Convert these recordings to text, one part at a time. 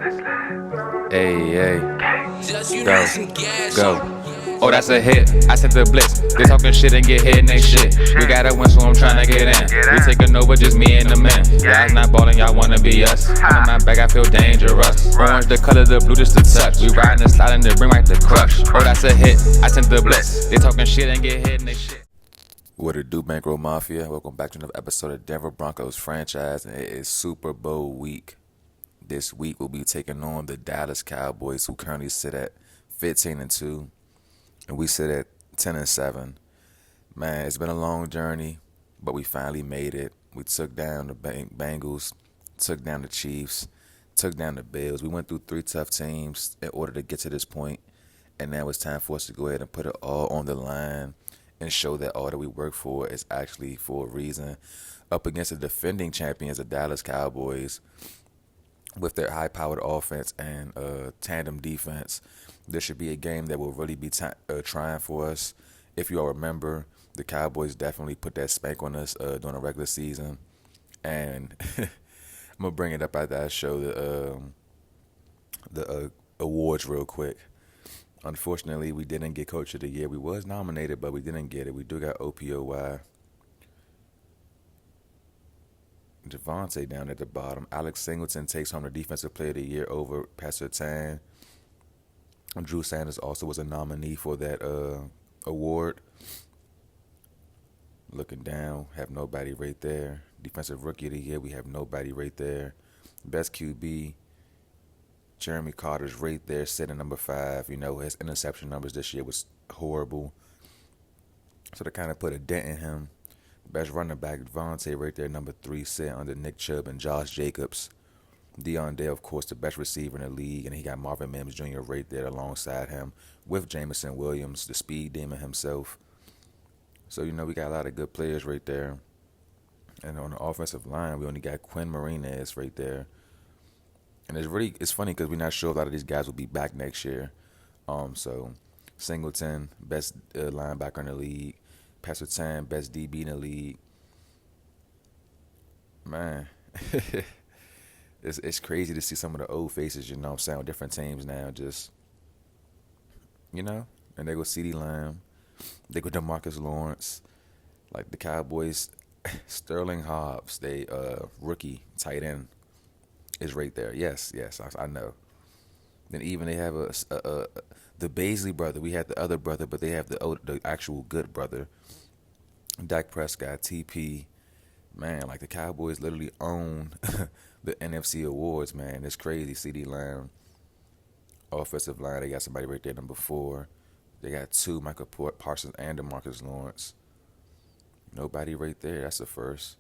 Hey, hey, go. Oh, that's a hit. I sent the blitz. They talking shit and get hit next shit. We gotta win, so I'm trying to get in. We taking over, just me and the men. Y'all not ballin', y'all wanna be us. I'm in my bag, I feel dangerous. Orange the color, the blue just the touch. We riding and sliding to bring back the crush. Oh, that's a hit. I sent the blitz. They talking shit and get hit next shit. What it do, Bankroll Mafia? Welcome back to another episode of Denver Broncos Franchise, and it is Super Bowl week. This week we'll be taking on the Dallas Cowboys, who currently sit at 15-2, and we sit at 10-7. Man, it's been a long journey, but we finally made it. We took down the Bengals, took down the Chiefs, took down the Bills. We went through 3 tough teams in order to get to this point, and now it's time for us to go ahead and put it all on the line and show that all that we work for is actually for a reason. Up against the defending champions, the Dallas Cowboys, with their high-powered offense and tandem defense, this should be a game that will really be trying for us. If you all remember, the Cowboys definitely put that spank on us during the regular season. And I'm going to bring it up after I show the awards real quick. Unfortunately, we didn't get Coach of the Year. We was nominated, but we didn't get it. We do got OPOY. Javonte down at the bottom. Alex Singleton takes home the Defensive Player of the Year over Pastor Tan. Drew Sanders also was a nominee for that award. Looking down, have nobody right there. Defensive Rookie of the Year, we have nobody right there. Best QB, Jeremy Carter's right there, sitting number 5. You know, his interception numbers this year was horrible. So they kind of put a dent in him. Best running back, Devontae right there, number 3, sitting under Nick Chubb and Josh Jacobs. Deion Dale, of course, the best receiver in the league, and he got Marvin Mims Jr. right there alongside him with Jameson Williams, the speed demon himself. So, you know, we got a lot of good players right there. And on the offensive line, we only got Quinn Martinez right there. And it's funny because we're not sure if a lot of these guys will be back next year. So Singleton, best linebacker in the league. Pastor Tan, best DB in the league. Man, it's crazy to see some of the old faces, you know what I'm saying, with different teams now. Just, you know, and they go CeeDee Lamb. They go DeMarcus Lawrence. Like the Cowboys, Sterling Hobbs, they rookie tight end is right there. Yes, I know. Then even they have the Baisley brother. We had the other brother, but they have the actual good brother. Dak Prescott, TP. Man, like the Cowboys literally own the NFC awards, man. It's crazy. CeeDee Lamb. Offensive line, they got somebody right there, number 4. They got 2, Michael Parsons and DeMarcus Lawrence. Nobody right there. That's the first.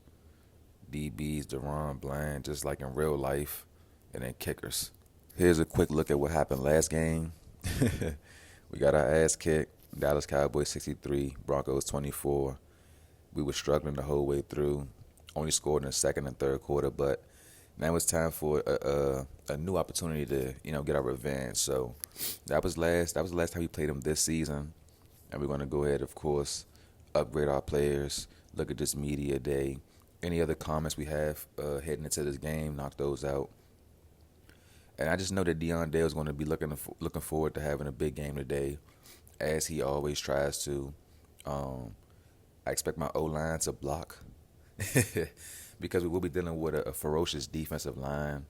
DBs, Deron Bland, just like in real life. And then kickers. Here's a quick look at what happened last game. We got our ass kicked. Dallas Cowboys 63, Broncos 24. We were struggling the whole way through. Only scored in the second and third quarter, but now it's time for a new opportunity to, you know, get our revenge. So that was the last time we played them this season, and we're gonna go ahead, of course, upgrade our players. Look at this media day. Any other comments we have heading into this game, knock those out. And I just know that Deion Dale is going to be looking forward to having a big game today, as he always tries to. I expect my O-line to block because we will be dealing with a ferocious defensive line.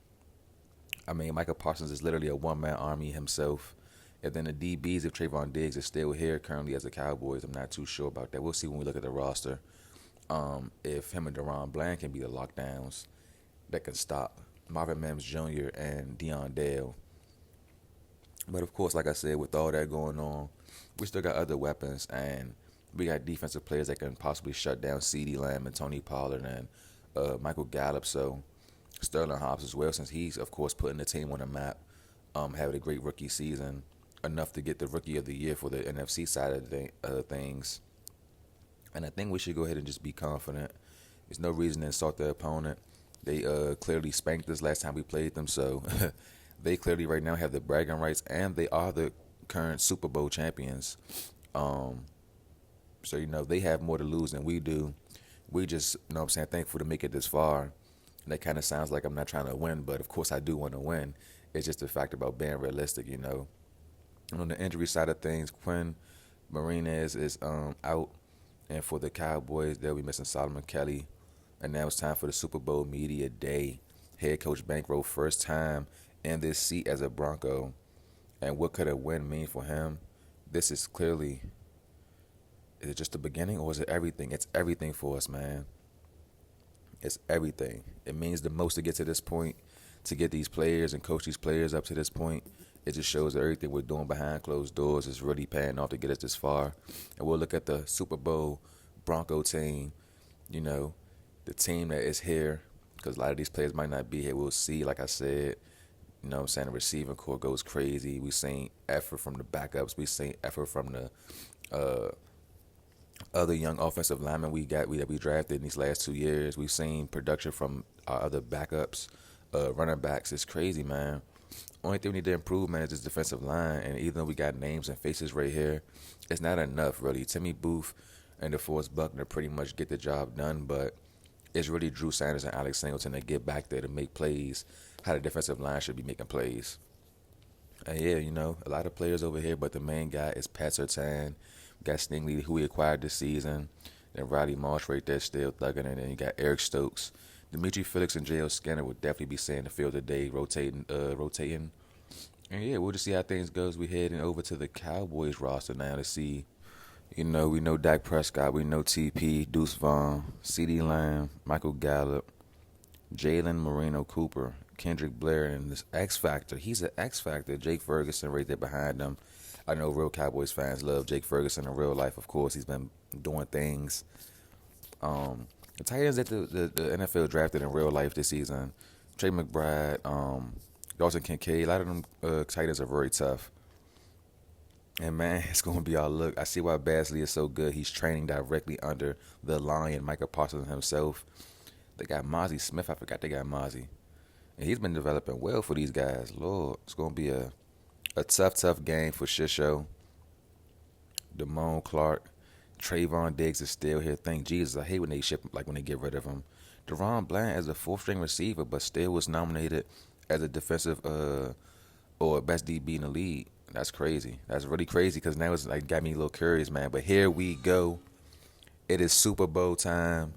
I mean, Michael Parsons is literally a one-man army himself. And then the DBs, if Trayvon Diggs is still here currently as the Cowboys, I'm not too sure about that. We'll see when we look at the roster. If him and Deron Bland can be the lockdowns that can stop Marvin Mims Jr. and Deion Dale. But, of course, like I said, with all that going on, we still got other weapons, and we got defensive players that can possibly shut down CeeDee Lamb and Tony Pollard and Michael Gallup. So Sterling Hobbs as well, since he's, of course, putting the team on the map, having a great rookie season, enough to get the Rookie of the Year for the NFC side of things. And I think we should go ahead and just be confident. There's no reason to insult the opponent. They clearly spanked us last time we played them, so they clearly right now have the bragging rights, and they are the current Super Bowl champions. So, you know, they have more to lose than we do. We just, you know what I'm saying, thankful to make it this far. And that kind of sounds like I'm not trying to win, but of course I do want to win. It's just the fact about being realistic, you know. And on the injury side of things, Quinn Martinez is out, and for the Cowboys, they'll be missing Solomon Kelly. And now it's time for the Super Bowl Media Day. Head Coach Bankroll, first time in this seat as a Bronco. And what could a win mean for him? This is clearly, is it just the beginning or is it everything? It's everything for us, man. It's everything. It means the most to get to this point, to get these players and coach these players up to this point. It just shows that everything we're doing behind closed doors is really paying off to get us this far. And we'll look at the Super Bowl Bronco team, you know, the team that is here, because a lot of these players might not be here. We'll see, like I said, you know what I'm saying, the receiving core goes crazy. We've seen effort from the backups. We've seen effort from the other young offensive linemen that we drafted in these last 2 years. We've seen production from our other backups, running backs. It's crazy, man. Only thing we need to improve, man, is this defensive line. And even though we got names and faces right here, it's not enough, really. Timmy Booth and DeForest Buckner pretty much get the job done, but it's really Drew Sanders and Alex Singleton that get back there to make plays, how the defensive line should be making plays. And yeah, you know, a lot of players over here, but the main guy is Pat Surtain. We got Stingley, who we acquired this season. Then Roddy Marsh right there still thugging. And then you got Eric Stokes. Dimitri Felix and J.L. Skinner will definitely be seeing the field today, rotating. And yeah, we'll just see how things go as we heading over to the Cowboys roster now to see. You know, we know Dak Prescott, we know TP, Deuce Vaughn, CeeDee Lamb, Michael Gallup, Jalen Moreno Cooper, Kendrick Blair, and this X Factor. He's an X Factor. Jake Ferguson right there behind him. I know real Cowboys fans love Jake Ferguson in real life. Of course, he's been doing things. The Titans that the NFL drafted in real life this season, Trey McBride, Dawson Kincaid, a lot of them Titans are very tough. And, man, it's going to be all look. I see why Basley is so good. He's training directly under the Lion, Micah Parsons himself. They got Mozzie Smith. I forgot they got Mozzie. And he's been developing well for these guys. Lord, it's going to be a tough game for Shisho. Damone Clark. Trayvon Diggs is still here. Thank Jesus. I hate when they when they get rid of him. Deron Bland as a fourth-string receiver, but still was nominated as a defensive or best DB in the league. That's crazy. That's really crazy because now it's like got me a little curious, man. But here we go. It is Super Bowl time.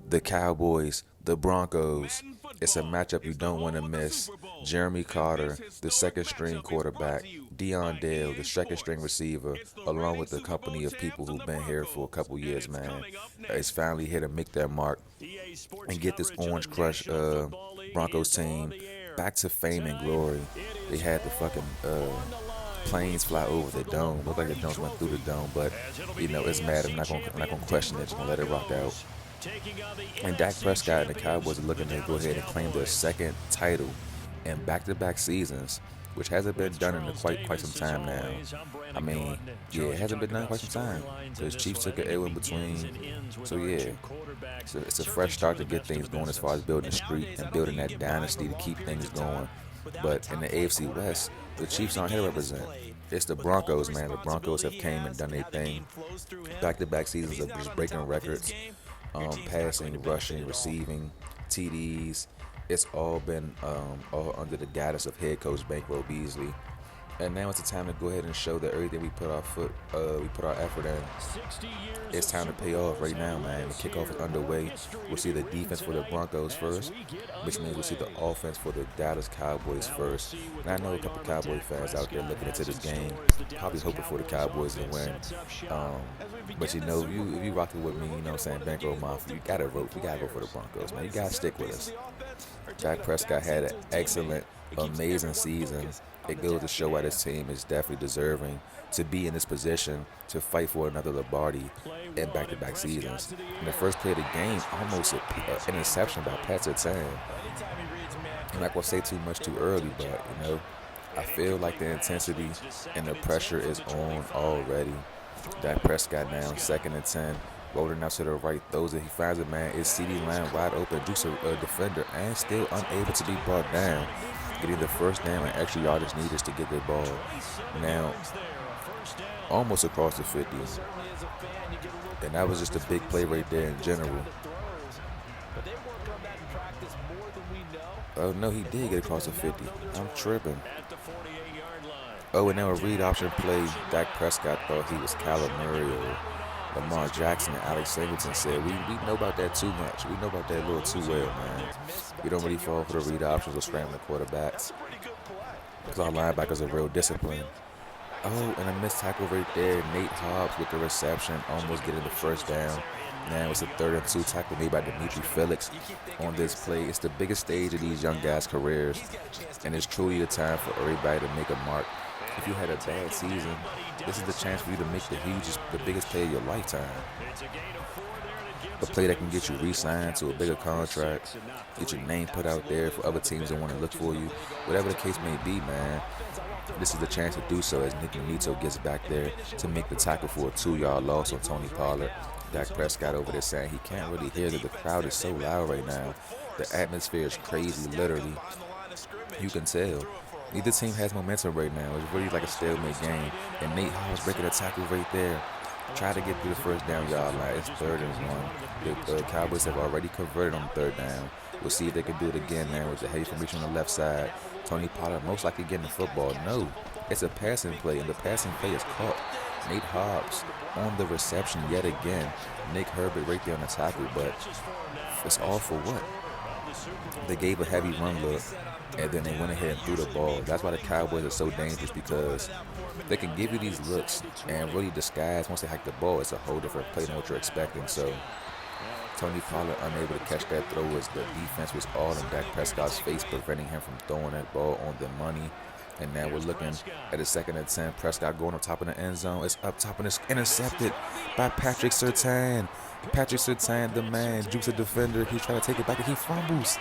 The Cowboys, the Broncos. It's a matchup you don't want to miss. Jeremy Carter, the second-string quarterback. Deion Dale, the second-string receiver, along with the company of people who've been here for a couple years, man. It's finally here to make their mark and get this Orange Crush Broncos team back to fame and glory. They had the fucking planes fly over the dome. Looked like the domes went through the dome, but you know it's mad. I'm not gonna question it. Just gonna let it rock out. And Dak Prescott and the Cowboys are looking to go ahead and claim their second title in back-to-back seasons, which hasn't been done in quite some time now. I mean, yeah, it hasn't been done in quite some time. Because Chiefs took an L in between. So yeah, it's a fresh start to get things going as far as building the streak and building that dynasty to keep things going. But in the AFC West, the Chiefs aren't here to represent. It's the Broncos, man. The Broncos have came and done their thing. Back-to-back seasons of just breaking records. Passing, rushing, receiving, TDs. It's all been all under the guidance of head coach Bankroll Beasley. And now it's the time to go ahead and show that everything we put our effort in, it's time to pay off right now, man. The kickoff is underway. We'll see the defense for the Broncos first, which means we'll see the offense for the Dallas Cowboys first. And I know a couple Cowboy fans out there looking into this game, probably hoping for the Cowboys to win. But you know, if you rocking with me, you know what I'm saying, Bankroll Mafia, you gotta vote. We gotta go for the Broncos, man. You gotta stick with us. Dak Prescott had an excellent, amazing season. It goes to show why this team is definitely deserving to be in this position to fight for another Lombardi in back-to-back seasons. In the first play of the game, almost an interception by Pat Surtain. I'm not going to say too much too early, but, you know, I feel like the intensity and the pressure is on already. Dak Prescott now, 2nd and 10. Rolling out to the right, throws it. He finds it, man. It's CeeDee Lamb wide open, dukes a defender, and still unable to be brought down. Getting the first down and extra yardage needed to get the ball. Now, almost across the 50. And that was just a big play right there in general. Oh, no, he did get across the 50. I'm tripping. Oh, and now a read option play. Dak Prescott thought he was Kyler Murray or Lamar Jackson, and Alex Singleton said, we know about that too much. We know about that a little too well, man. We don't really fall for the read options or scrambling quarterbacks because our linebackers are real disciplined. Oh, and a missed tackle right there. Nate Hobbs with the reception, almost getting the first down. Now it's a 3rd and 2 tackle made by Dimitri Felix on this play. It's the biggest stage of these young guys' careers, and it's truly a time for everybody to make a mark. If you had a bad season, this is the chance for you to make the biggest play of your lifetime. A play that can get you re-signed to a bigger contract, get your name put out there for other teams that want to look for you. Whatever the case may be, man, this is the chance to do so as Nick Manito gets back there to make the tackle for a 2-yard loss on Tony Pollard. Dak Prescott over there saying he can't really hear that the crowd is so loud right now. The atmosphere is crazy, literally. You can tell. Neither team has momentum right now. It's really like a stalemate game. And Nate Hobbs breaking a tackle right there. Try to get through the first down yard line. It's 3rd and 1. The Cowboys have already converted on 3rd down. We'll see if they can do it again, man, with the heavy formation on the left side. Tony Pollard most likely getting the football. No, it's a passing play, and the passing play is caught. Nate Hobbs on the reception yet again. Nick Herbert right there on the tackle, but it's all for what? They gave a heavy run look, and then they went ahead and threw the ball. That's why the Cowboys are so dangerous, because they can give you these looks and really disguise once they hike the ball. It's a whole different play than what you're expecting. So Tony Pollard unable to catch that throw as the defense was all in Dak Prescott's face, preventing him from throwing that ball on the money. And now we're looking at a 2nd and 10. Prescott going up top of the end zone. It's up top and it's intercepted by Patrick Surtain. Patrick Surtain, the man, jukes a defender. He's trying to take it back and he fumbles.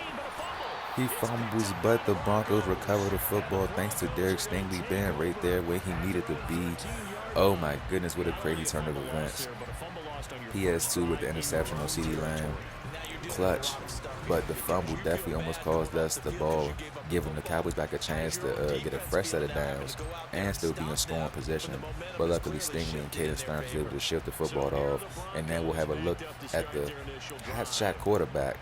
But the Broncos recover the football thanks to Derek Stingley being right there where he needed to be. Oh my goodness, what a crazy turn of events. PS2 with the interception on CeeDee Lamb. Clutch. But the fumble definitely almost caused us the ball, giving the Cowboys back a chance to get a fresh set of downs and still be in scoring position. But luckily, Stingley and Caden Stearns were able to shift the football off. And then we'll have a look at the hot shot quarterback,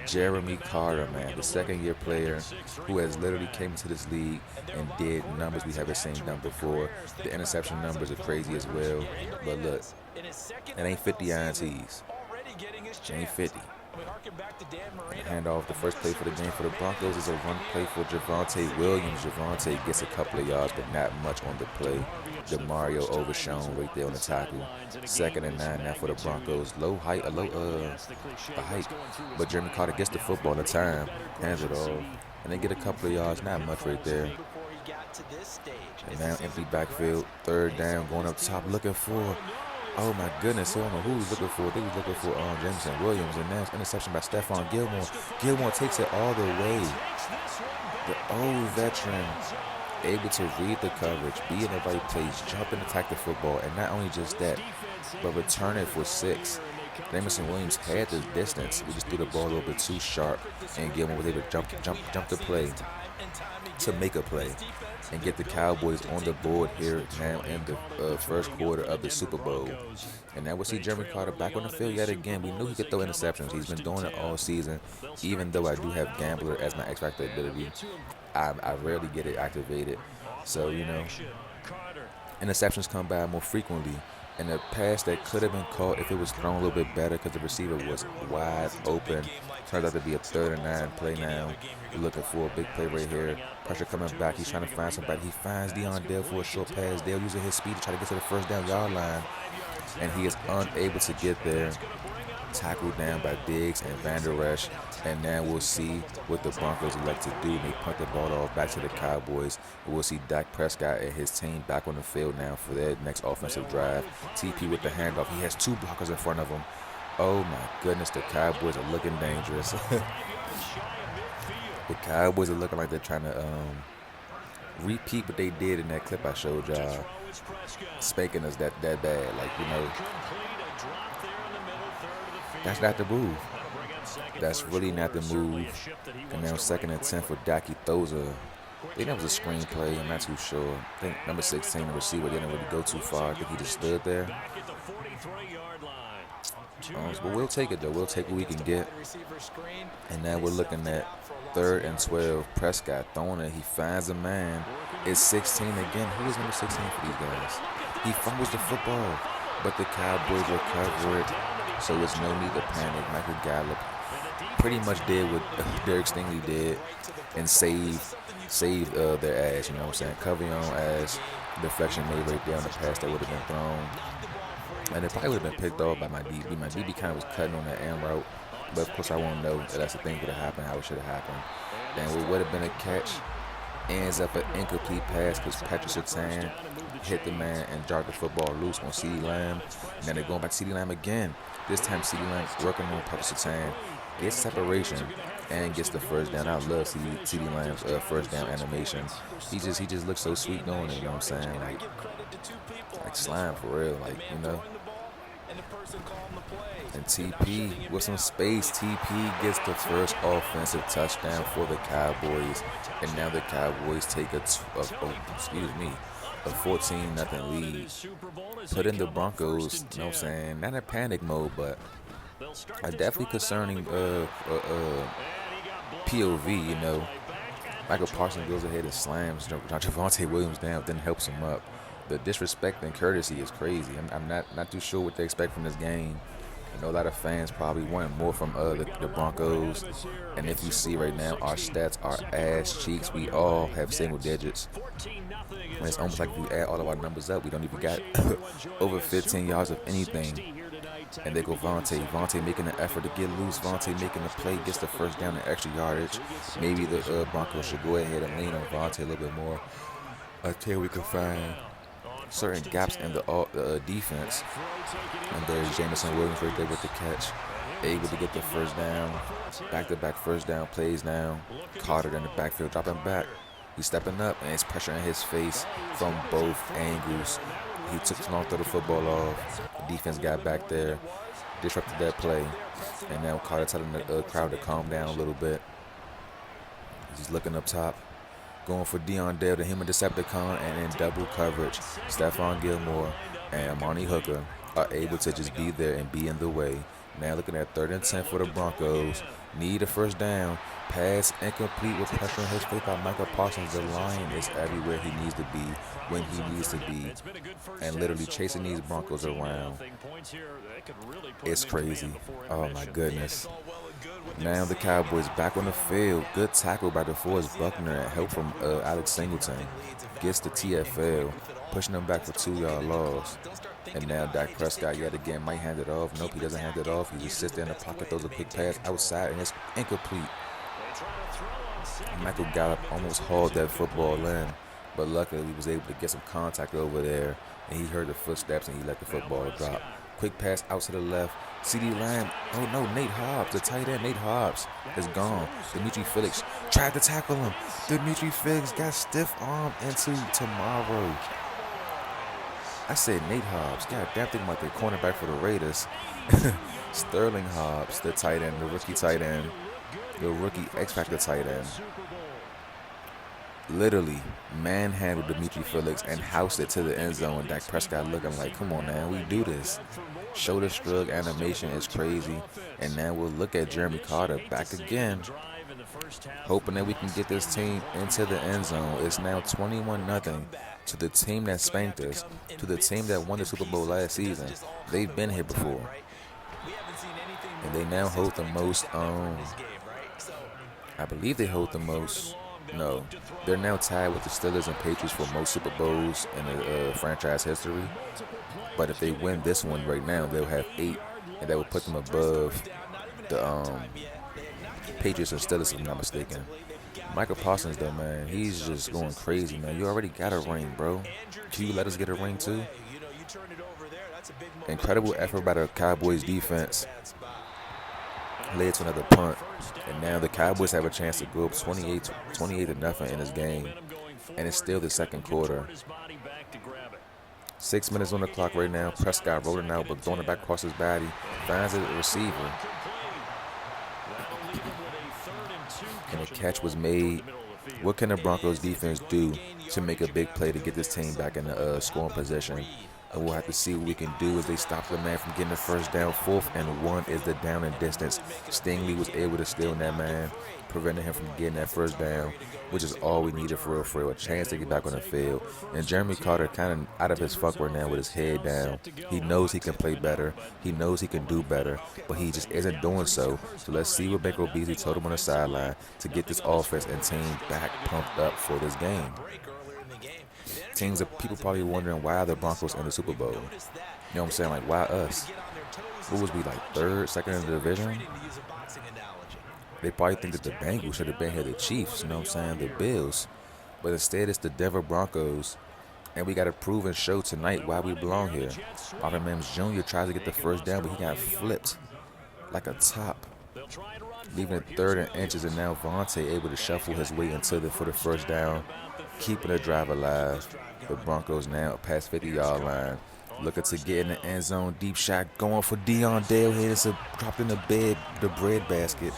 Jeremy Carter, man, the 2nd-year player who has literally came into this league and did numbers we haven't seen done before. The interception numbers are crazy as well. But look, it ain't 50 INTs. It ain't 50. Hand off the first play for the game for the Broncos is a run play for Javonte Williams. Javonte gets a couple of yards, but not much on the play. DeMario overshown right there on the tackle. 2nd and 9 now for the Broncos. A hike. But Jeremy Carter gets the football on the time, hands it off, and they get a couple of yards, not much right there. And now empty backfield, 3rd down, going up top, looking for. Oh my goodness, I don't know who he's looking for. They was looking for Jameson Williams, and now it's interception by Stephon Gilmore. Gilmore takes it all the way. The old veteran, able to read the coverage, be in the right place, jump and attack the football, and not only just that, but return it for 6. Jameson Williams had the distance. He just threw the ball a little bit too sharp, and Gilmore was able to jump the play to make a play and get the Cowboys on the board here now in the first quarter of the Super Bowl. And now we'll see Jeremy Carter back on the field yet again. We knew he could throw interceptions. He's been doing it all season. Even though I do have Gambler as my X-Factor ability, I rarely get it activated. So, you know, interceptions come by more frequently. And the pass that could have been caught if it was thrown a little bit better because the receiver was wide open. Turns out to be a 3rd and 9 play now. We're looking for a big play right here. Pressure coming back. He's trying to find somebody. He finds Deion Dale for a short pass. Dale using his speed to try to get to the 1st down yard line. And he is unable to get there. Tackled down by Diggs and Van Der Esch. And now we'll see what the Broncos elect to do. They punt the ball off back to the Cowboys. We'll see Dak Prescott and his team back on the field now for their next offensive drive. TP with the handoff. He has 2 blockers in front of him. Oh my goodness, the Cowboys are looking dangerous. The Cowboys are looking like they're trying to repeat what they did in that clip I showed y'all. Spanking us that bad. Like, you know, that's not the move. That's really not the move. And now 2nd and 10 for Dak. He throws I think that was a screen play. I'm not too sure. I think number 16, the receiver, didn't really go too far. I think he just stood there. But we'll take it, though. We'll take what we can get. And now we're looking at 3rd and 12. Prescott throwing it. He finds a man. It's 16 again. Who is number 16 for these guys? He fumbles the football, but the Cowboys recover it, so there's no need to panic. Michael Gallup pretty much did what Derek Stingley did and saved their ass, you know what I'm saying? Cover your own ass. Deflection made right there on the pass that would have been thrown. And it probably would have been picked off by my DB. My DB kind of was cutting on that end route, but of course I won't know that that's the thing that would have happened, how it should have happened. And what would have been a catch ends up an incomplete pass because Patrick Surtain hit the man and jarred the football loose on CeeDee Lamb. And then they're going back to CeeDee Lamb again. This time CeeDee Lamb working on Patrick Surtain, gets separation and gets the first down. I love CeeDee Lamb's first down animation. He just looks so sweet doing it, you know what I'm saying? Like slime for real, like, you know. And TP with some space. TP gets the first offensive touchdown for the Cowboys, and now the Cowboys take a 14-0 lead. Put in the Broncos, you know what I'm saying? Not in panic mode, but a definitely concerning POV, you know. Michael Parsons goes ahead and slams Javonte Williams down, then helps him up. The disrespect and courtesy is crazy. I'm not too sure what they expect from this game. I know a lot of fans probably want more from the Broncos. And if you see right now, our stats are ass cheeks. We all have single digits. And it's almost like if you add all of our numbers up, we don't even got over 15 yards of anything. And they go Vontae. Vontae making an effort to get loose. Vontae making a play, gets the first down and extra yardage. Maybe the Broncos should go ahead and lean on Vontae a little bit more until we can find certain gaps in the defense. And there's Jameson Williams right there with the catch, able to get the first down. Back-to-back first down plays now. Carter in the backfield dropping back. He's stepping up and it's pressure in his face from both angles. He took his long throw the football off. The defense got back there, disrupted that play, and now Carter telling the crowd to calm down a little bit. He's looking up top, going for Deion Dale, the human Decepticon, and in double coverage, Stephon Gilmore and Amani Hooker are able to just be there and be in the way. Now looking at 3rd and 10 for the Broncos. Need a first down. Pass incomplete with pressure on his face by Michael Parsons. The Lion is everywhere he needs to be when he needs to be, and literally chasing these Broncos around. It's crazy. Oh my goodness. Now the Cowboys back on the field. Good tackle by DeForest Buckner and help from Alex Singleton. Gets the TFL, pushing them back for 2-yard loss. And now Dak Prescott yet again might hand it off. Nope, he doesn't hand it off. He just sits there in the pocket, throws a quick pass outside, and it's incomplete. Michael Gallup almost hauled that football in, but luckily he was able to get some contact over there, and he heard the footsteps and he let the football drop. Quick pass out to the left. CeeDee Lamb. Oh no, Nate Hobbs, the tight end Nate Hobbs is gone. Dimitri Felix tried to tackle him. Dimitri Felix got stiff armed into tomorrow. I said Nate Hobbs. God damn, thinking about the cornerback for the Raiders. Sterling Hobbs, the tight end, the rookie tight end, the rookie X-Factor tight end. Literally manhandled Dimitri Felix and housed it to the end zone. Dak Prescott looking like, come on now, we do this. Shoulder shrug animation is crazy. And now we'll look at Jeremy Carter back again, hoping that we can get this team into the end zone. It's now 21-0 to the team that spanked us, to the team that won the Super Bowl last season. They've been here before. And they now hold the most, I believe they hold the most. No, they're now tied with the Steelers and Patriots for most Super Bowls in the franchise history. But if they win this one right now, they'll have 8, and that will put them above the Patriots and Steelers, if I'm not mistaken. Michael Parsons, though, man, he's just going crazy, man. You already got a ring, bro. Can you let us get a ring, too? Incredible effort by the Cowboys defense led to another punt. And now the Cowboys have a chance to go up 28-0 in this game. And it's still the second quarter. 6 minutes on the clock right now. Prescott rolling out, but throwing it back across his body. Finds a receiver. And the catch was made. What can the Broncos defense do to make a big play to get this team back in the scoring position? And we'll have to see what we can do as they stop the man from getting the first down. 4th and 1 is the down and distance. Stingley was able to steal that man, preventing him from getting that first down, which is all we needed for real, a chance to get back on the field. And Jeremy Carter kind of out of his fuck right now with his head down. He knows he can play better. He knows he can do better, but he just isn't doing so. So let's see what Bankroll Beasley told him on the sideline to get this offense and team back pumped up for this game. People probably wondering why the Broncos in the Super Bowl. You know what I'm saying? Like, why us? What was we, like, third, second in the division? They probably think that the Bengals should have been here, the Chiefs, you know what I'm saying, the Bills. But instead, it's the Denver Broncos. And we got to prove and show tonight why we belong here. Marvin Mims Jr. tries to get the first down, but he got flipped like a top, leaving it 3rd and inches. And now Vontae able to shuffle his way for the first down, keeping the drive alive. The Broncos now past 50-yard line, looking to get in the end zone. Deep shot going for Deion Dale here. It's dropped in the bread basket.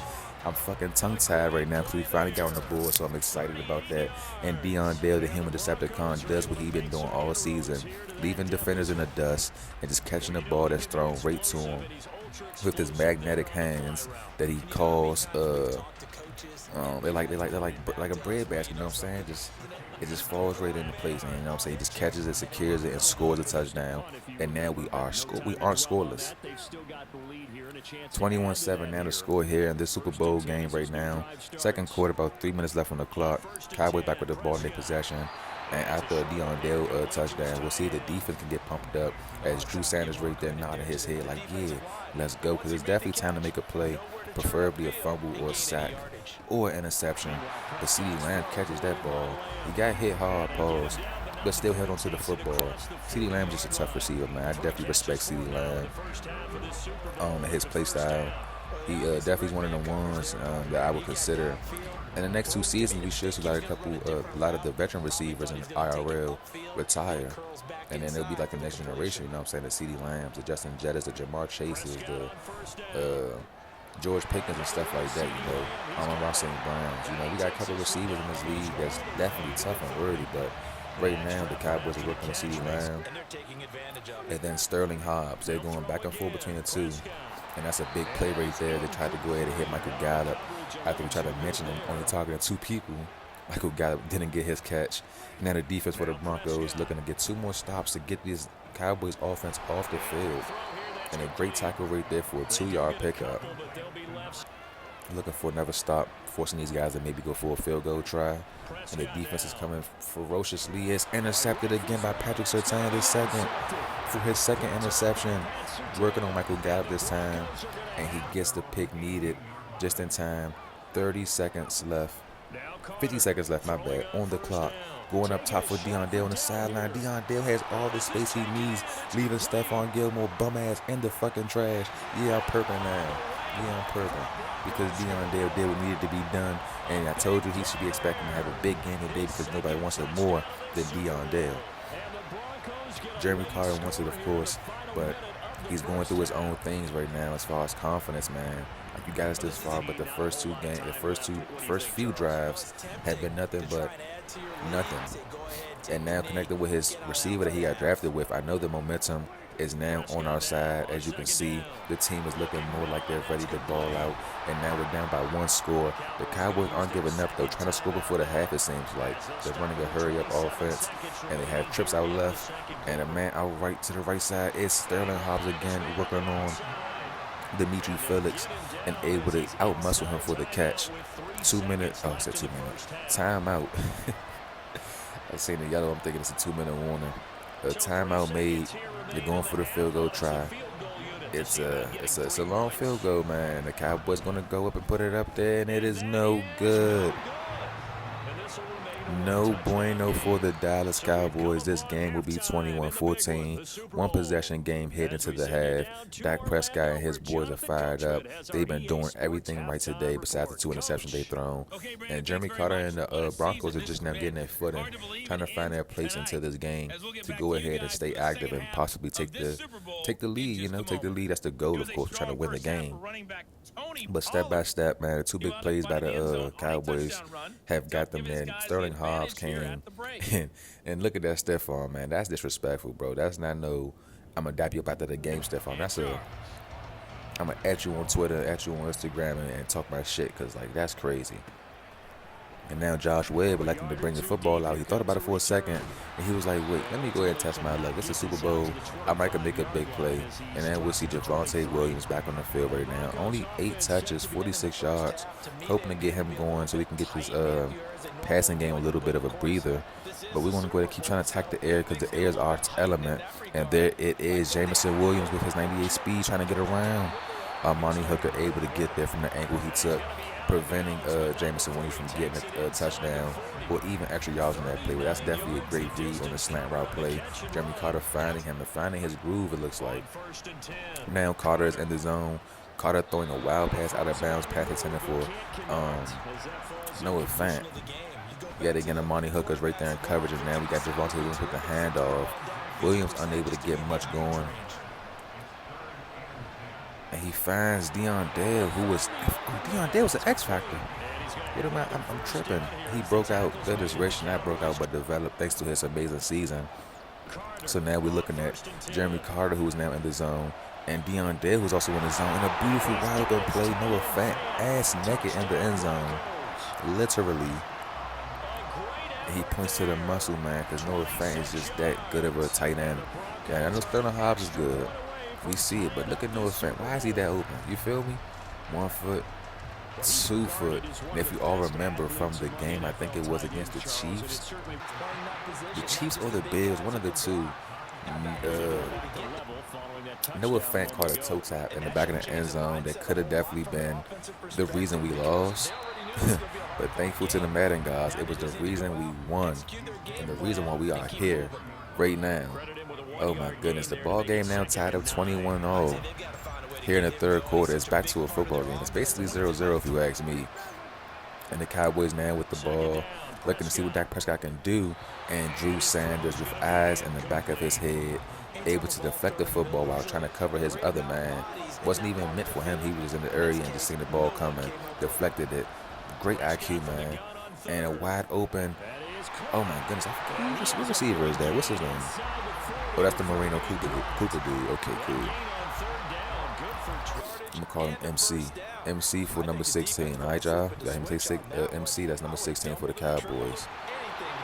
I'm fucking tongue-tied right now because we finally got on the board, so I'm excited about that. And Deion Dale, the human Decepticon, does what he's been doing all season, leaving defenders in the dust and just catching the ball that's thrown right to him with his magnetic hands that he calls they're like a bread basket. You know what I'm saying? It just falls right into place, and you know what I'm saying? He just catches it, secures it, and scores a touchdown. And now we aren't scoreless. 21-7 now to score here in this Super Bowl game right now. Second quarter, about 3 minutes left on the clock. Cowboys back with the ball in their possession. And after a Deion Dale touchdown, we'll see if the defense can get pumped up as Drew Sanders right there nodding his head like, yeah, let's go. Because it's definitely time to make a play, preferably a fumble or a sack or an interception. But CeeDee Lamb catches that ball. He got hit hard, pause, but still held onto the football. CeeDee Lamb is just a tough receiver, man. I definitely respect CeeDee Lamb and his play style. He definitely is one of the ones that I would consider. In the next 2 seasons, we should see a lot of the veteran receivers in IRL retire. And then it'll be like the next generation, you know what I'm saying? The CeeDee Lambs, the Justin Jettas, the Jamar Chases, the George Pickens and stuff like that, you know. Ross St. Browns. You know, we got a couple of receivers in this league that's definitely tough and worthy, but right now the Cowboys are working with CeeDee Lamb. And then Sterling Hobbs. They're going back and forth between the two. And that's a big play right there. They tried to go ahead and hit Michael Gallup. After we tried to mention him, only talking to 2 people, Michael Gallup didn't get his catch. Now the defense for the Broncos looking to get 2 more stops to get this Cowboys offense off the field. And a great tackle right there for a 2-yard pickup. Looking for another stop, forcing these guys to maybe go for a field goal try. And the defense is coming ferociously. It's intercepted again by Patrick Surtain for his second interception. Working on Michael Gallup this time. And he gets the pick needed just in time. 50 seconds left, my bad, on the clock. Going up top for Deion Dale on the sideline. Deion Dale has all the space he needs, leaving Stephon Gilmore bum ass in the fucking trash. Yeah, I'm purping now. Yeah, I'm purping. Because Deion Dale did what needed to be done. And I told you he should be expecting to have a big game today because nobody wants it more than Deion Dale. Jeremy Carter wants it, of course, but he's going through his own things right now as far as confidence, man. Like, you got us this far, but the first few drives have been nothing but nothing. And now connected with his receiver that he got drafted with, I know the momentum is now on our side. As you can see, the team is looking more like they're ready to ball out. And now we're down by 1 score. The Cowboys aren't giving up, though. Trying to score before the half, it seems like. They're running a hurry-up offense. And they have trips out left. And a man out right to the right side. It's Sterling Hobbs again working on Dimitri Felix and able to out-muscle him for the catch. 2 minutes. Oh, I said 2 minutes. Timeout. I seen the yellow. I'm thinking it's a 2-minute warning. A timeout made. They're going for the field goal try. It's a long field goal, man. The Cowboys gonna go up and put it up there, and it is no good. No bueno for the Dallas Cowboys. This game will be 21-14. 1 possession game heading into the half. Dak Prescott and his boys are fired up. They've been doing everything right today besides the 2 interceptions they've thrown. And Jeremy Carter and the Broncos are just now getting their footing, trying to find their place into this game to go ahead and stay active and possibly take the lead. You know, take the lead. That's the goal, of course, trying to win the game. But step by step, man, the two big plays by the Cowboys have got them there. Sterling Hobbs came and look at that stiff arm, man. That's disrespectful, bro. That's not no. I'm gonna dap you up after the game stiff arm. I'm gonna at you on Twitter, at you on Instagram, and talk my shit, cause like that's crazy. And now Josh Webb would like him to bring the football out. He thought about it for a second, and he was like, wait, let me go ahead and test my luck. It's a Super Bowl. I might can make a big play. And then we'll see Javonte Williams back on the field right now. Only 8 touches, 46 yards. Hoping to get him going so we can get this passing game a little bit of a breather. But we want to go ahead and keep trying to attack the air, because the air is our element. And there it is, Jamison Williams with his 98 speed trying to get around. Armani Hooker able to get there from the angle he took, preventing Jamison Williams from getting a touchdown or even extra yards on that play. But that's definitely a great read on the slant route play. Jeremy Carter finding him and finding his groove, it looks like. Now Carter is in the zone. Carter throwing a wild pass out of bounds, pass intended for Noah Fant. Yet again, Armani Hooker's right there in coverage, and now we got Javonte Williams with the handoff. Williams unable to get much going. And he finds Deion Dale, who was Deion Dale was an X factor. What am I'm tripping. He broke out. Goodness gracious, not broke out, but developed thanks to his amazing season. So now we're looking at Jeremy Carter, who is now in the zone, and Deion Dale, who's also in the zone. And a beautiful wide open play. Noah Fant ass naked in the end zone, literally. And he points to the muscle man, because Noah Fant is just that good of a tight end. Yeah, I know Sterling Hobbs is good. We see it, but look at Noah Fant. Why is he that open? You feel me? 1 foot, 2 foot. And if you all remember from the game, I think it was against the Chiefs. The Chiefs or the Bills, one of the two. Noah Fant caught a toe tap in the back of the end zone that could have definitely been the reason we lost. But thankful to the Madden guys, it was the reason we won and the reason why we are here right now. Oh my goodness, the ball game now tied up 21-0. Here in the third quarter, it's back to a football game. It's basically 0-0 if you ask me. And the Cowboys now with the ball, looking to see what Dak Prescott can do. And Drew Sanders with eyes in the back of his head, able to deflect the football while trying to cover his other man. Wasn't even meant for him. He was in the area and just seen the ball coming, deflected it. Great IQ, man. And a wide open, oh my goodness, what receiver is that? What's his name? Oh, that's the Moreno Cooper dude. Okay, cool. I'm going to call him MC. MC for number 16. All right, y'all? Got him take MC. That's number 16 for the Cowboys.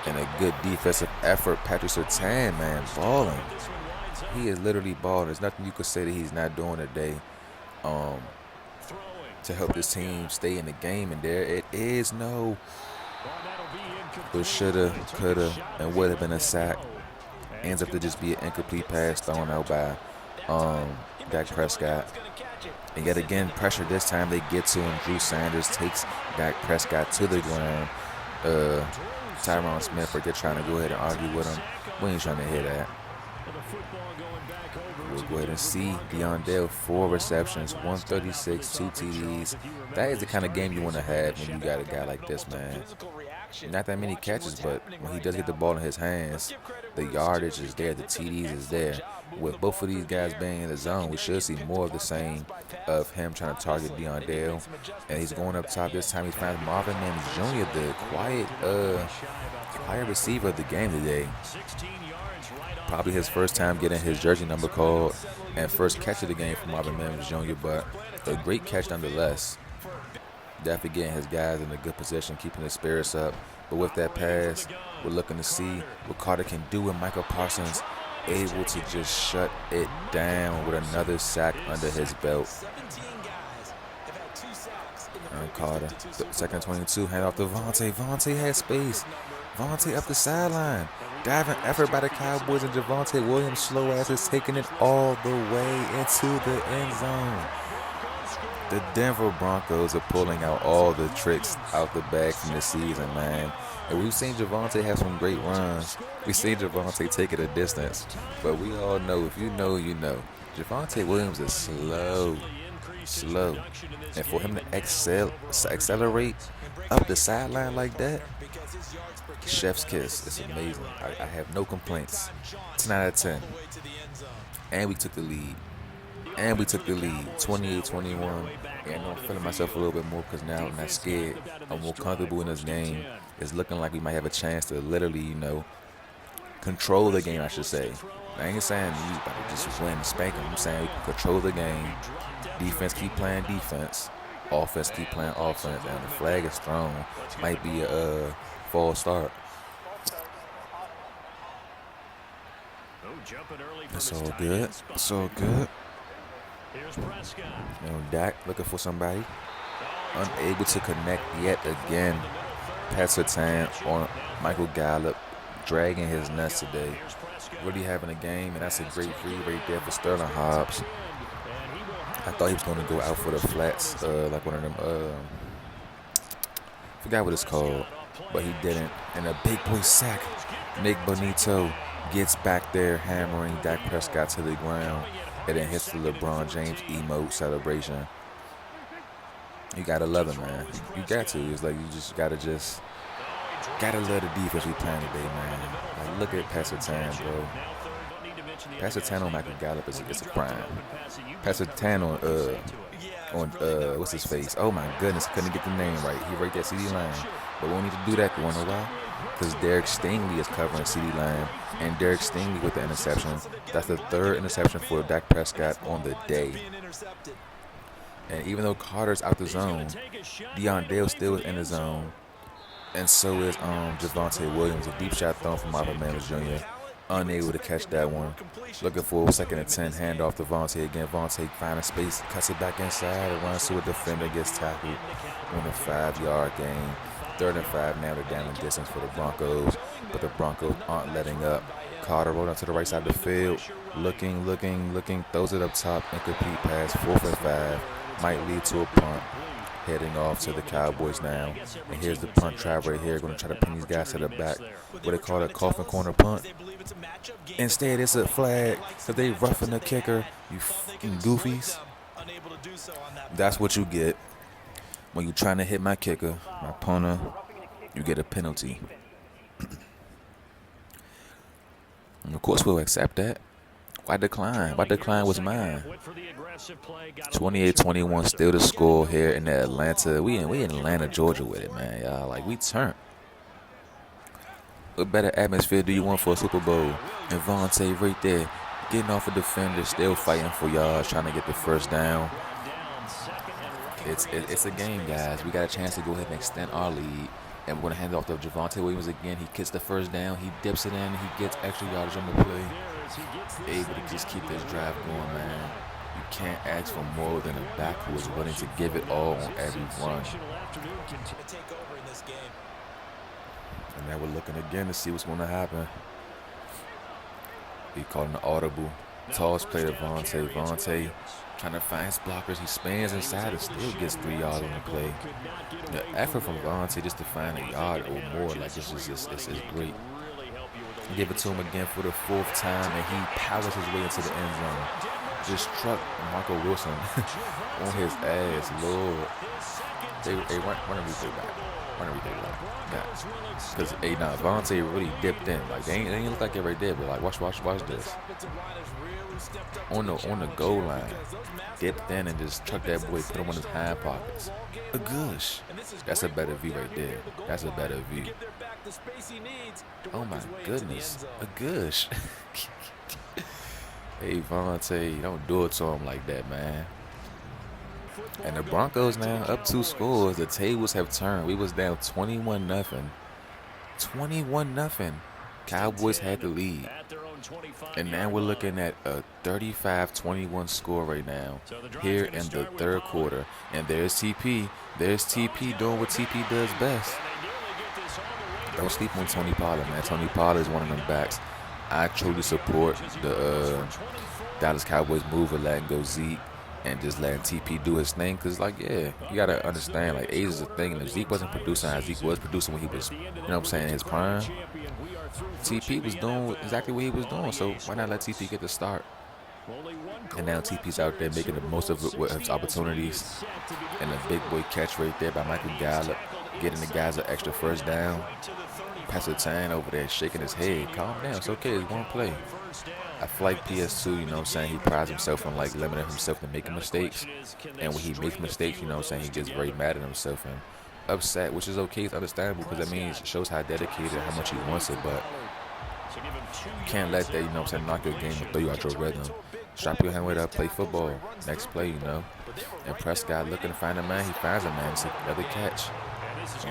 And a good defensive effort. Patrick Surtain, man, balling. He is literally balling. There's nothing you could say that he's not doing today to help this team stay in the game. And there it is. No. But shoulda, coulda, and would have been a sack. Ends up to just be an incomplete pass thrown out by Dak Prescott. And yet again, pressure this time they get to him. Drew Sanders takes Dak Prescott to the ground. Tyron Smith, they're trying to go ahead and argue with him. We ain't trying to hear that. We'll go ahead and see Deion Dale, 4 receptions, 136, 2 TDs. That is the kind of game you want to have when you got a guy like this, man. Not that many catches, but when he does get the ball in his hands, the yardage is there, the TDs is there. With both of these guys being in the zone, we should see more of the same of him trying to target Deion Dale. And he's going up top this time. He finds Marvin Mims Jr., the quiet receiver of the game today. Probably his first time getting his jersey number called and first catch of the game for Marvin Mims Jr., but a great catch nonetheless. Definitely getting his guys in a good position, keeping his spirits up. But with that pass, we're looking to see what Carter can do, and Michael Parsons able to just shut it down with another sack under his belt. And Carter, second 22, hand off to Vontae. Vontae has space. Vontae up the sideline. Diving effort by the Cowboys, and Javonte Williams, slow ass, is taking it all the way into the end zone. The Denver Broncos are pulling out all the tricks out the bag from this season, man. And we've seen Javonte have some great runs. We've seen Javonte take it a distance. But we all know, if you know, you know. Javonte Williams is slow. And for him to accelerate up the sideline like that, chef's kiss. It's amazing. I have no complaints. 10 out of 10. And we took the lead. And we took the lead, 28-21. And I'm feeling myself a little bit more because now I'm not scared. I'm more comfortable in this game. It's looking like we might have a chance to literally, control the game, I should say. I ain't saying we about to just win and spank them. I'm saying we can control the game. Defense keep playing defense. Offense keep playing offense. And the flag is thrown. Might be a false start. It's all good. It's all good. Dak looking for somebody. Unable to connect yet again. Pat Surtain on Michael Gallup. Dragging his nuts today. Really having a game, and that's a great read right there for Sterling Hobbs. I thought he was going to go out for the flats, like one of them, forgot what it's called, but he didn't. And a big boy sack. Nick Bonito gets back there, hammering Dak Prescott to the ground, and then hits the LeBron James emote celebration. You gotta love it, man. You got to. It's like you just gotta love the defense we playing today, man. Like, look at Pat Surtain, bro. Pat Surtain on Michael Gallup is a crime. Pat Surtain on what's his face? Oh my goodness, couldn't get the name right. He right there, CD Lamb. But we don't need to do that. You wanna know why? Because Derek Stingley is covering CD Lamb, and Derek Stingley with the interception. That's the third interception for Dak Prescott on the day. And even though Carter's out the zone, Deion Dale still is in the zone. And so is Javonte Williams, a deep shot thrown from Marvin Mims Jr. Unable to catch that one. Looking for a 2nd and 10, hand off to Vontae again. Vontae finding space, cuts it back inside, and runs to a defender, gets tackled on a 5-yard gain. 3rd and 5 now, they're down in distance for the Broncos, but the Broncos aren't letting up. Carter rolled onto the right side of the field, looking, throws it up top, incomplete pass, 4th and 5, might lead to a punt. Heading off to the Cowboys now. And here's the punt trap right here. Going to try to pin these guys to the back. What they call a coffin corner punt. Instead, it's a flag because they roughing the kicker. You fucking goofies. That's what you get when you're trying to hit my kicker, my punter. You get a penalty. And of course, we'll accept that. Why decline? Why decline was mine? 28-21, still the score here in Atlanta. We in Atlanta, Georgia with it, man. Y'all, like, we turned. What better atmosphere do you want for a Super Bowl? And Vontae right there, getting off a defender, still fighting for yards, trying to get the first down. It's a game, guys. We got a chance to go ahead and extend our lead. And we're going to hand it off to Javonte Williams again. He gets the first down. He dips it in. He gets extra yardage on the play. Able to just keep this drive going, man. You can't ask for more than a back who is willing to give it all on every run. And now we're looking again to see what's going to happen. He called an audible. Toss play to Vontae. Vontae trying to find his blockers. He spans inside and still gets 3 yards on the play. The effort from Vontae just to find a yard or more, like it's great. Give it to him again for the 4th time, and he powers his way into the end zone. Just struck Marco Wilson on his ass, Lord. They run a replay back. Because Vontae really dipped in. Like they ain't look like it right there, but like watch this. On the goal line, dipped in and just trucked that boy, put him on his hind pockets. A gush. That's a better view right there. That's a better view. Oh my goodness, a gush. Hey Vontae, don't do it to him like that, man. And the Broncos now up 2 scores. The tables have turned. We was down 21-0. 21-0. Cowboys had the lead. And now we're looking at a 35-21 score right now here in the 3rd quarter. And there's TP. There's TP doing what TP does best. Don't sleep on Tony Pollard, man. Tony Pollard is one of them backs. I truly support the Dallas Cowboys move of letting go Zeke and just letting TP do his thing. Because, like, yeah, you got to understand, like, age is a thing. And if Zeke wasn't producing how Zeke was producing when he was, you know what I'm saying, in his prime, TP was doing exactly what he was doing. So why not let TP get the start? And now TP's out there making the most of his opportunities. And a big boy catch right there by Michael Gallup, getting the guys an extra first down. Pastor Tan over there shaking his head. Calm down. It's okay. It's one play. I feel like PS2, you know what I'm saying, he prides himself on like limiting himself to making mistakes. And when he makes mistakes, you know what I'm saying, he gets very mad at himself and upset, which is okay. It's understandable because that means it shows how dedicated, how much he wants it. But you can't let that, you know what I'm saying, knock your game or throw you out your rhythm. Strap your helmet up, play football. Next play, you know. And Prescott looking to find a man. He finds a man. It's another catch.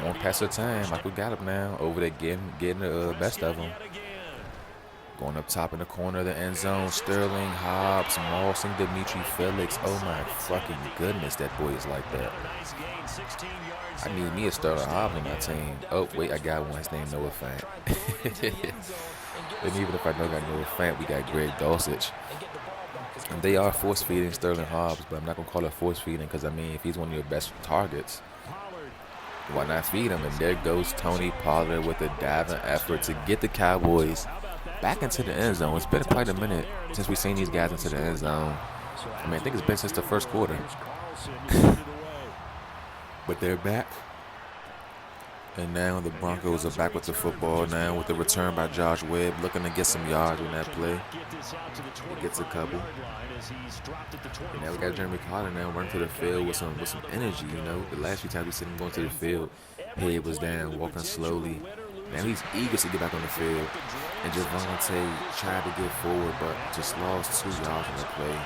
Won't pass the time. Michael got him now. Over there getting the best of him. Going up top in the corner of the end zone. Sterling, Hobbs, Mawson, Dimitri Felix. Oh my fucking goodness, that boy is like that. I need me a Sterling Hobbs on my team. Oh, wait, I got one. His name Noah Fant. And even if I don't got Noah Fant, we got Greg Dulcich. And they are force feeding Sterling Hobbs, but I'm not going to call it force feeding because, I mean, if he's one of your best targets, why not feed him? And there goes Tony Pollard with a diving effort to get the Cowboys back into the end zone. It's been quite a minute since we've seen these guys into the end zone. I mean, I think it's been since the first quarter. But they're back. And now the Broncos are back with the football now with the return by Josh Webb, looking to get some yards on that play. He gets a couple. And now we got Jeremy Carter now running to the field with some energy, you know. The last few times we seen him going to the field, head was down, walking slowly. Now he's eager to get back on the field. And Javonte tried to get forward, but just lost 2 yards on the play.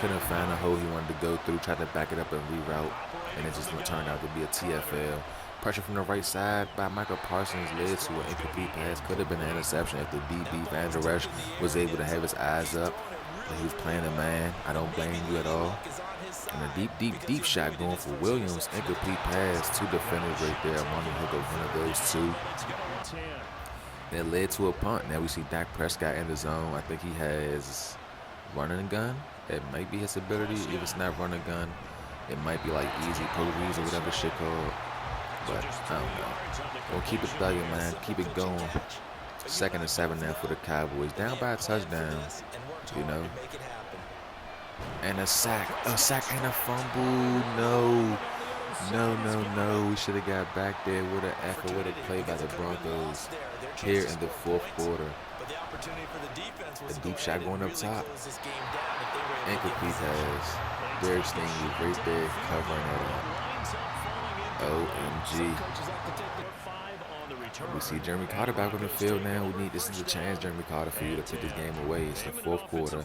Couldn't find a hole he wanted to go through, tried to back it up and reroute, and it just turned out to be a TFL. Pressure from the right side by Michael Parsons led to an incomplete pass. Could have been an interception if the DB Van Der Esch was able to have his eyes up. And he was playing a man. I don't blame you at all. And a deep shot going for Williams. Incomplete pass. 2 defenders right there. Money hook of one of those 2. That led to a punt. Now we see Dak Prescott in the zone. I think he has running gun. It might be his ability. If it's not running gun, it might be like easy progress or whatever shit called. But I don't know. We'll keep it thugging, man. Keep it going. 2nd and 7 now for the Cowboys. Down by a touchdown, you know. And a sack and a fumble. No. We should have got back there with an effort, with a play by the Broncos here in the 4th quarter. A deep shot going up top. Incomplete pass. Derek Stingley right there covering it up. OMG. We see Jeremy Carter back on the field now. This is a chance, Jeremy Carter, for you to put this game away. It's the 4th quarter.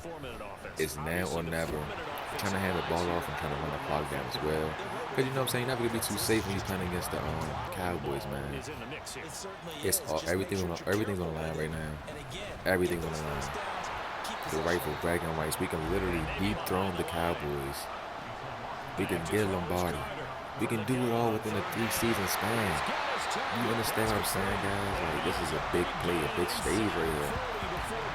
It's now or never. You're trying to hand the ball off and trying to run the clock down as well. Because you know what I'm saying, you're not going to be too safe when you're playing against the Cowboys, man. It's everything's on the line right now. Everything's on the line. The right for bragging rights. We can literally dethrone the Cowboys. We can get Lombardi. We can do it all within a 3-season span. You understand what I'm saying, guys? Like, this is a big play, a big stage right here.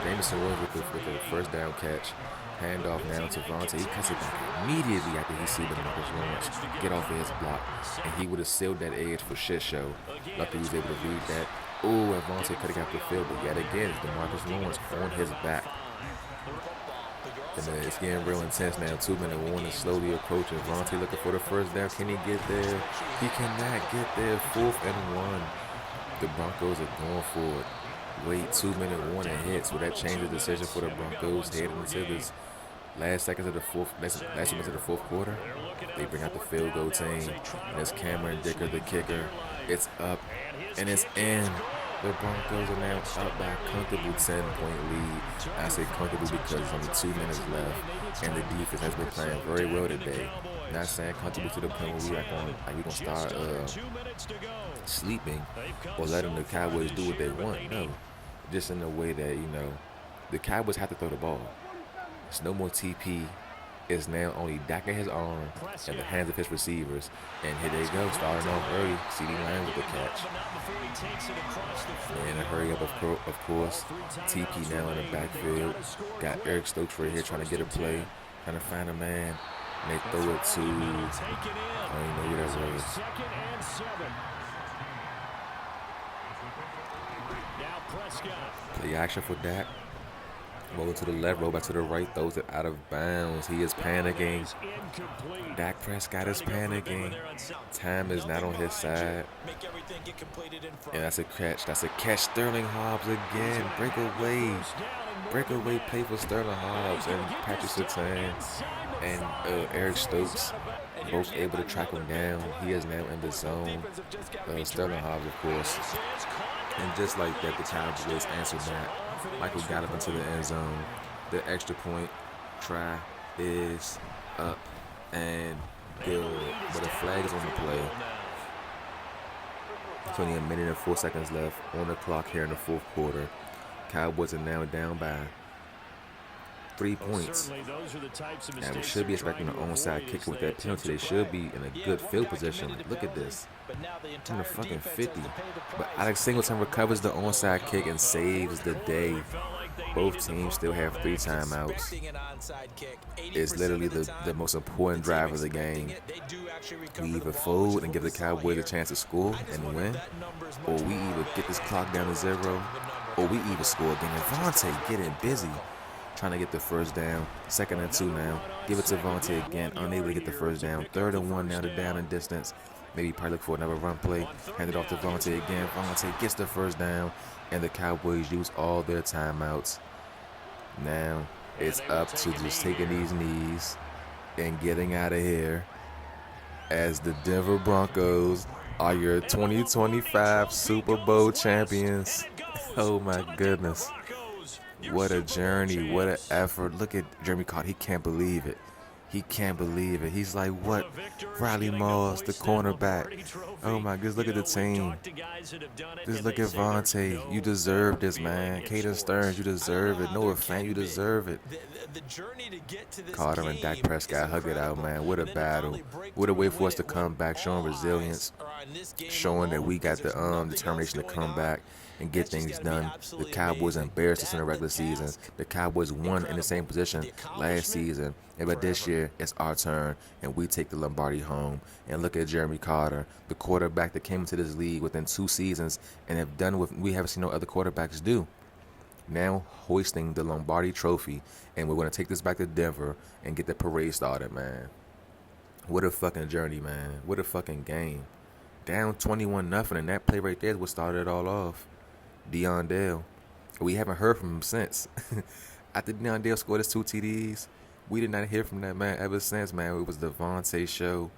Jameson Williams with the first down catch. Handoff now to Vontae. He cuts it back immediately after he sees the Marcus Lawrence get off of his block. And he would have sealed that edge for shit show. Luckily, he was able to read that. Oh, and Vontae could have got the field. But yet again, it's the Marcus Lawrence on his back. And then it's getting real intense now. 2-minute warning slowly approaching. Vontae looking for the first down. Can he get there? He cannot get there. 4th and 1. The Broncos are going for it. Wait, 2-minute warning hits. Will that change the decision for the Broncos heading into this last seconds of the last minutes of the 4th quarter? They bring out the field goal team. And it's Cameron Dicker, the kicker. It's up and it's in. The Broncos are now up by a comfortable 10-point lead. I say comfortable because there's only 2 minutes left, and the defense has been playing very well today. Not saying comfortable to the point where we're gonna start sleeping or letting the Cowboys do what they want. No, just in the way that, you know, the Cowboys have to throw the ball. It's no more TP. It's now only Dak in his arm and the hands of his receivers. And here they go, starting off early. CD Lamb with the catch. And a hurry up, of course. TP now in the backfield. Got Eric Stokes right here trying to get a play. Trying to find a man. And they throw it to, I don't even know who that was. Play action for Dak. Roll to the left, roll back to the right, throws it out of bounds. He is panicking. Dak Prescott is panicking. Time is not on his side. And that's a catch. That's a catch. Sterling Hobbs again. Breakaway. Breakaway play for Sterling Hobbs and Patrick Surtain and Eric Stokes. Both able to track him down. He is now in the zone. Sterling Hobbs, of course. And just like that, the Cowboys answered that. Michael got up into the end zone. The extra point try is up and good. But a flag is on the play. It's only a minute and 4 seconds left on the clock here in the fourth quarter. Cowboys are now down by 3 points. And we should be expecting an onside kick with that penalty. They should be in a good field position. Look at this. In the fucking 50. But Alex Singleton recovers the onside kick and saves the day. Both teams still have 3 timeouts. It's literally the most important drive of the game. We either fold and give the Cowboys a chance to score and win, or we either get this clock down to 0, or we either score again. And Vontae getting busy, trying to get the first down. 2nd and 2 now. Give it to Vontae again, unable to get the first down. 3rd and 1 now, to down in distance. Maybe probably look for another run play. Hand it off to Vontae again. Vontae gets the first down, and the Cowboys use all their timeouts. Now it's up to just taking these knees and getting out of here, as the Denver Broncos are your 2025 Super Bowl champions. Oh my goodness. What a journey, what an effort. Look at Jeremy Carter, he can't believe it. He can't believe it. He's like, what? Riley Moss, the cornerback. Oh my goodness, look at the team. Just look at Vontae. You deserve this, man. Caden Stearns, you deserve it. Noah Fant, you deserve it. Carter and Dak Prescott hug it out, man. What a battle. What a way for us to come back, showing resilience, showing that we got the determination to come back and get things done. The Cowboys embarrassed us in the regular season. The Cowboys won in the same position last season. But this year, it's our turn, and we take the Lombardi home. And look at Jeremy Carter, the quarterback that came into this league within 2 seasons and have done what we haven't seen no other quarterbacks do. Now hoisting the Lombardi trophy, and we're going to take this back to Denver and get the parade started, man. What a fucking journey, man. What a fucking game. Down 21-0, and that play right there is what started it all off. Deion Dale. We haven't heard from him since. After Deion Dale scored his 2 TDs, we did not hear from that man ever since, man. It was the Vontae show.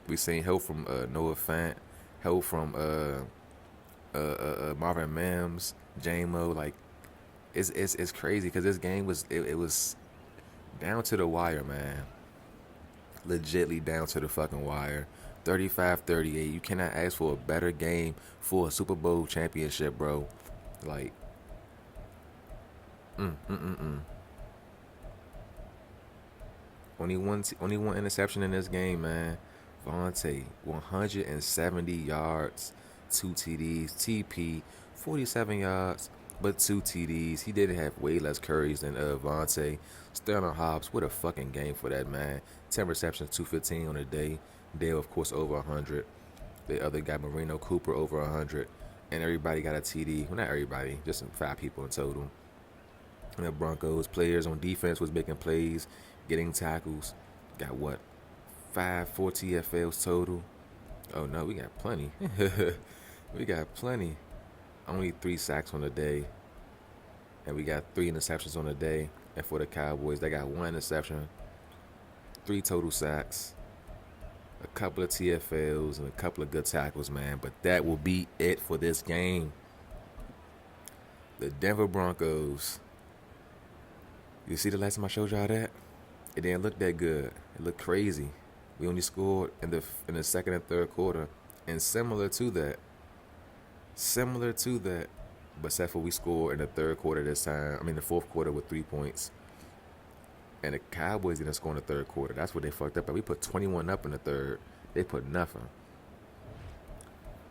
We seen help from Noah Fant, help from Marvin Mims, J-Mo. Like, it's crazy because this game was it was down to the wire, man. Legitly down to the fucking wire. 35-38. You cannot ask for a better game for a Super Bowl championship, bro. Like, Only one interception in this game, man. Vontae, 170 yards, 2 TDs. TP, 47 yards, but 2 TDs. He did have way less carries than Vontae. Sterling Hobbs, what a fucking game for that, man. 10 receptions, 215 on the day. Dale, of course, over 100. The other guy, Marino Cooper, over 100. And everybody got a TD. Well, not everybody, just 5 people in total. And the Broncos players on defense was making plays, getting tackles. Got what? 4 TFLs total. Oh no, we got plenty. We got plenty. Only 3 sacks on the day. And we got 3 interceptions on the day. And for the Cowboys, they got 1 interception, 3 total sacks, a couple of TFLs, and a couple of good tackles, man. But that will be it for this game. The Denver Broncos. You see the last time I showed y'all that? It didn't look that good. It looked crazy. We only scored in the 2nd and 3rd quarter. And similar to that, but except for we scored in the 3rd quarter this time. I mean, the 4th quarter with 3 points. And the Cowboys didn't score in the 3rd quarter. That's what they fucked up. But we put 21 up in the 3rd. They put nothing.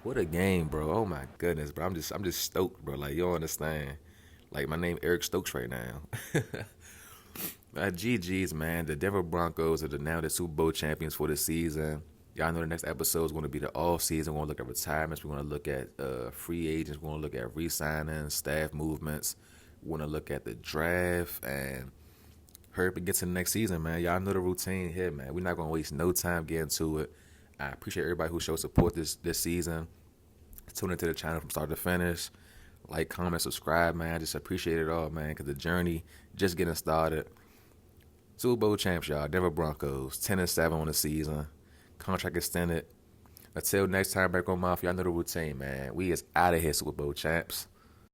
What a game, bro. Oh my goodness, bro. I'm just stoked, bro. Like, you don't understand. Like, my name Eric Stokes right now. GG's, man. The Denver Broncos are now the Super Bowl champions for the season. Y'all know the next episode is going to be the off-season. We're going to look at retirements. We're going to look at free agents. We're going to look at re-signings, staff movements. want to look at the draft and hurry up and get to the next season, man. Y'all know the routine here, man. We're not going to waste no time getting to it. I appreciate everybody who showed support this season. Tune into the channel from start to finish. Like, comment, subscribe, man. I just appreciate it all, man, because the journey just getting started. Super Bowl champs, y'all. Denver Broncos, 10-7 on the season. Contract extended. Until next time, back on Mouth, y'all know the routine, man. We is out of here, Super Bowl champs.